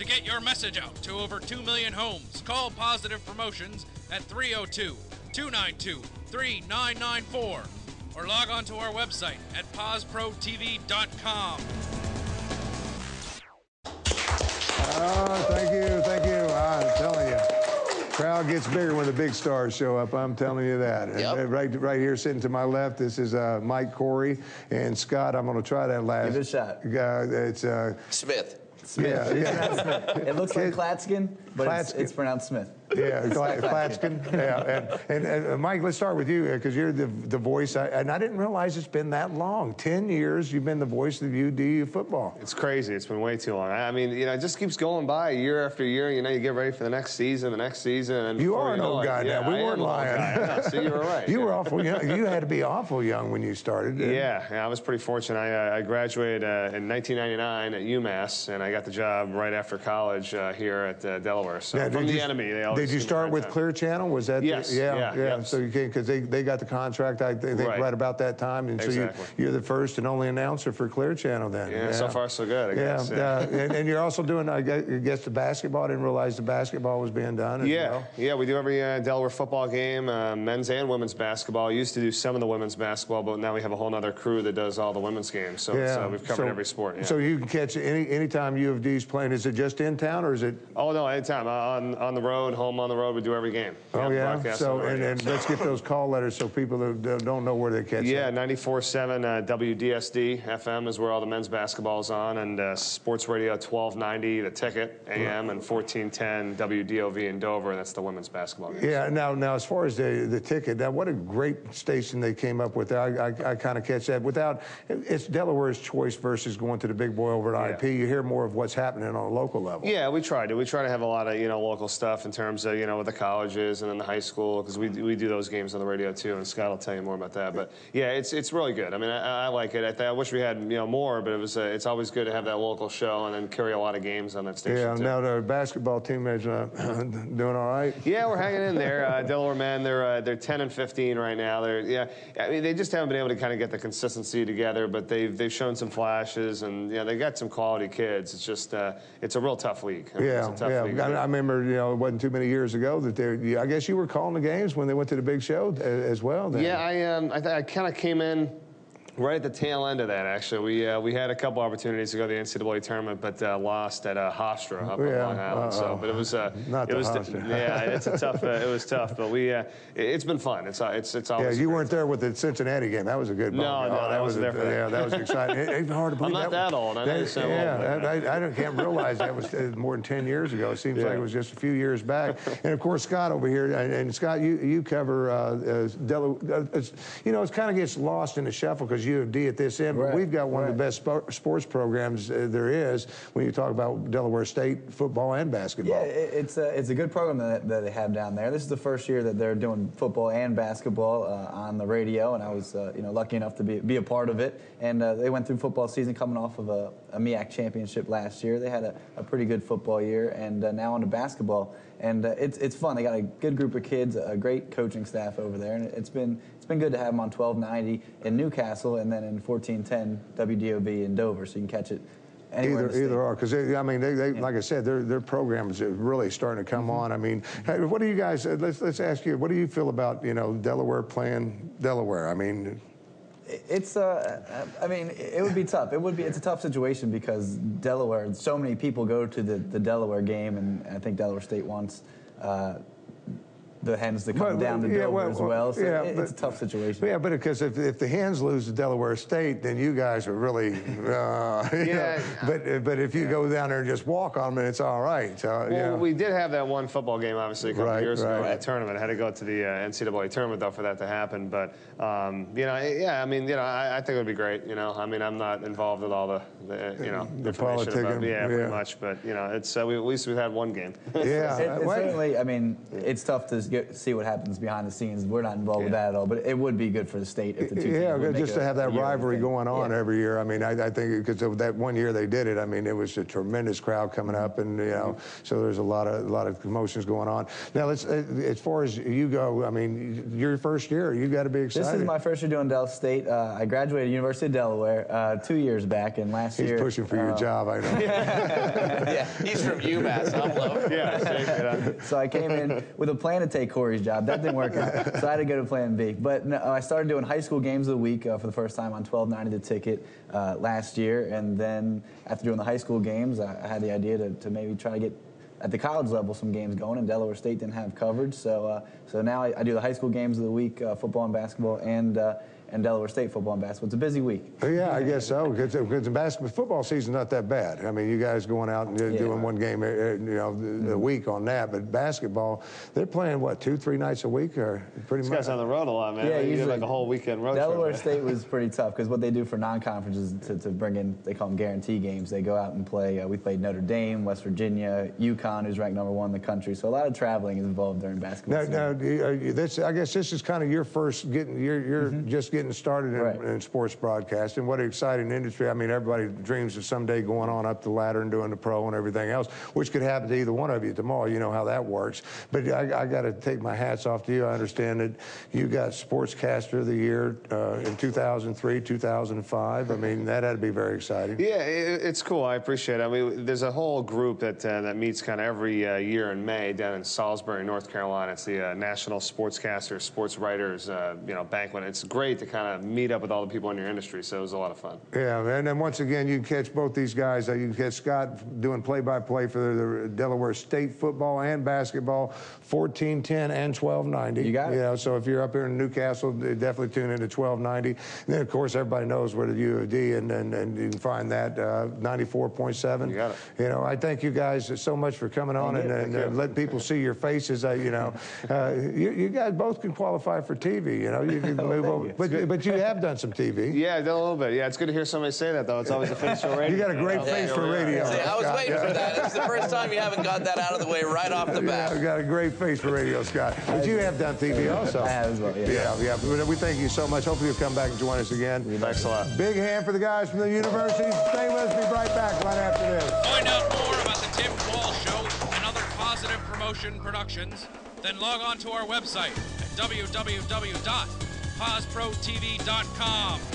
To get your message out to over 2 million homes, call Positive Promotions at 302-292-3994 or log on to our website at PosProTV.com. Thank you. I'm telling you. Crowd gets bigger when the big stars show up. I'm telling you that. Yep. And right here, sitting to my left, this is Mike Corey and Scott. I'm going to try that last. Give it a shot. It's Smith. Smith. Yeah. Smith. It looks like Klatskin, but it's pronounced Smith. Yeah, Klatskin. Yeah, and Mike, let's start with you because you're the voice. And I didn't realize it's been that long. 10 years you've been the voice of UD football. It's crazy. It's been way too long. I mean, it just keeps going by year after year. You get ready for the next season, And you are an old guy now. We weren't lying. So you were right. You were awful young. You had to be awful young when you started. Yeah, I was pretty fortunate. I graduated in 1999 at UMass, and I got the job right after college here at Delaware. So now, from the enemy, they always did you start with Clear Channel? Was that? Yes. Yeah. So you came because they got the contract. I think right about that time, and exactly. So you're the first and only announcer for Clear Channel then. Yeah. So far so good. I guess. And you're also doing, I guess, the basketball. I didn't realize the basketball was being done as well. Yeah, we do every Delaware football game, men's and women's basketball. Used to do some of the women's basketball, but now we have a whole other crew that does all the women's games. So we've covered every sport. Yeah. So you can catch anytime U of D's playing. Is it just in town or is it? Oh no, anytime. On the road, home on the road, we do every game. Oh yeah. So and let's get those call letters so people that don't know where they catch it. Yeah, 94.7 WDSD FM is where all the men's basketball is on, and Sports Radio 1290 The Ticket AM and 1410 WDOV in Dover, and that's the women's basketball game. Yeah. Now as far as the Ticket, now what a great station they came up with. I kind of catch that. It's Delaware's choice versus going to the big boy over at IP. You hear more of what's happening on a local level. Yeah, we try to. We try to have a lot of local stuff in terms of with the colleges and then the high school, because we do those games on the radio too, and Scott will tell you more about that. But yeah, it's really good. I mean, I like it. I wish we had more, but it's always good to have that local show and then carry a lot of games on that station. Yeah. Too. Now the basketball team is doing all right. Yeah, we're hanging in there. Delaware men, they're 10-15 right now. I mean, they just haven't been able to kind of get the consistency together, but they've shown some flashes, and they got some quality kids. It's just it's a real tough league. League. I remember it wasn't too many years ago that I guess you were calling the games when they went to the big show as well. Then. Yeah, I kind of came in right at the tail end of that, actually. We had a couple opportunities to go to the NCAA tournament, but lost at Hofstra up in Long Island. So, but it was it's a tough. It was tough, but it's been fun. It's always. Yeah, you weren't there with the Cincinnati game. That was a good. No, that was different. Yeah, that was exciting. It's hard to believe. I'm not that old. I know you sound old. I can't realize that was more than 10 years ago. It seems like it was just a few years back. And of course, Scott over here, and Scott, you cover Delaware. It kind of gets lost in the shuffle because U of D at this end, but we've got one of the best sports programs there is when you talk about Delaware State football and basketball. Yeah, it's a good program that they have down there. This is the first year that they're doing football and basketball on the radio, and I was lucky enough to be a part of it. And they went through football season coming off of a MEAC championship last year. They had a pretty good football year, and now on to basketball. And it's fun. They got a good group of kids, a great coaching staff over there, and it's been good to have them on 1290 in Newcastle and then in 1410 WDOV in Dover, so you can catch it anywhere. Either or, because they like I said, their program is really starting to come on. I mean, what do you guys? Let's ask you. What do you feel about Delaware playing Delaware? I mean. It's it would be tough. It's a tough situation because Delaware, so many people go to the Delaware game, and I think Delaware State wants the Hens to come down to Dover as well. So it's a tough situation. Yeah, but because if the Hens lose to Delaware State, then you guys are really, But if you go down there and just walk on them, it's all right. So, we did have that one football game, obviously, a couple years ago in the tournament. I had to go to the NCAA tournament, though, for that to happen. But, I think it would be great. I mean, I'm not involved with all the politics. Pretty much. But, at least we've had one game. Certainly, I mean, it's tough to see what happens behind the scenes. We're not involved with that at all, but it would be good for the state if the two teams would make just to have that rivalry thing. going on every year. I mean, I think because of that one year they did it, I mean, it was a tremendous crowd coming up, and so there's a lot of commotions going on. Now, as far as you go, I mean, your first year, you got to be excited. This is my first year doing Del State. I graduated University of Delaware 2 years back, and last year... He's pushing for your job, I know. Yeah, he's from UMass. I'm low. Yeah. So I came in with a plan to take Corey's job. That didn't work out, so I had to go to plan B. But no, I started doing high school games of the week for the first time on $12.90 the ticket last year, and then after doing the high school games, I had the idea to maybe try to get at the college level some games going, and Delaware State didn't have coverage, so now I do the high school games of the week, football and basketball, and Delaware State football and basketball. It's a busy week. Yeah, I guess so. Because the football season's not that bad. I mean, you guys going out and doing one game, a week on that. But basketball, they're playing what, 2-3 nights a week, or pretty much. These guys on the road a lot, man. Yeah, you do like a whole weekend road trip. Delaware State was pretty tough because what they do for non-conference is to bring in, they call them guarantee games. They go out and play. We played Notre Dame, West Virginia, UConn, who's ranked #1 in the country. So a lot of traveling is involved during basketball. Now, I guess this is kind of your first you're just getting started in sports broadcasting. What an exciting industry. I mean, everybody dreams of someday going on up the ladder and doing the pro and everything else, which could happen to either one of you tomorrow. You know how that works. But I got to take my hats off to you. I understand that you got Sportscaster of the Year in 2003, 2005. I mean, that had to be very exciting. Yeah, it's cool. I appreciate it. I mean, there's a whole group that meets kind of every year in May down in Salisbury, North Carolina. It's the National Sportscasters, Sports Writers, banquet. It's great to kind of meet up with all the people in your industry, so it was a lot of fun. Yeah, and then once again, you can catch both these guys. You can catch Scott doing play-by-play for the Delaware State football and basketball, 1410 and 1290. You got it. So if you're up here in Newcastle, definitely tune into 1290. And then, of course, everybody knows where the U of D, and you can find that 94.7. You got it. I thank you guys so much for coming on and letting people see your faces. You guys both can qualify for TV. You can move over. But you have done some TV. Yeah, I've done a little bit. Yeah, it's good to hear somebody say that, though. It's always a face for radio. You got a great face for radio. See, I was waiting for that. It's the first time you haven't got that out of the way right off the bat. Yeah, you got a great face for radio, Scott. But you have done TV also. I have as well, Yeah. But we thank you so much. Hopefully you'll come back and join us again. Thanks a lot. Big hand for the guys from the university. Stay with us. Be right back right after this. Find out more about the Tim Wall Show and other positive promotion productions, then log on to our website at www.pazprotv.com.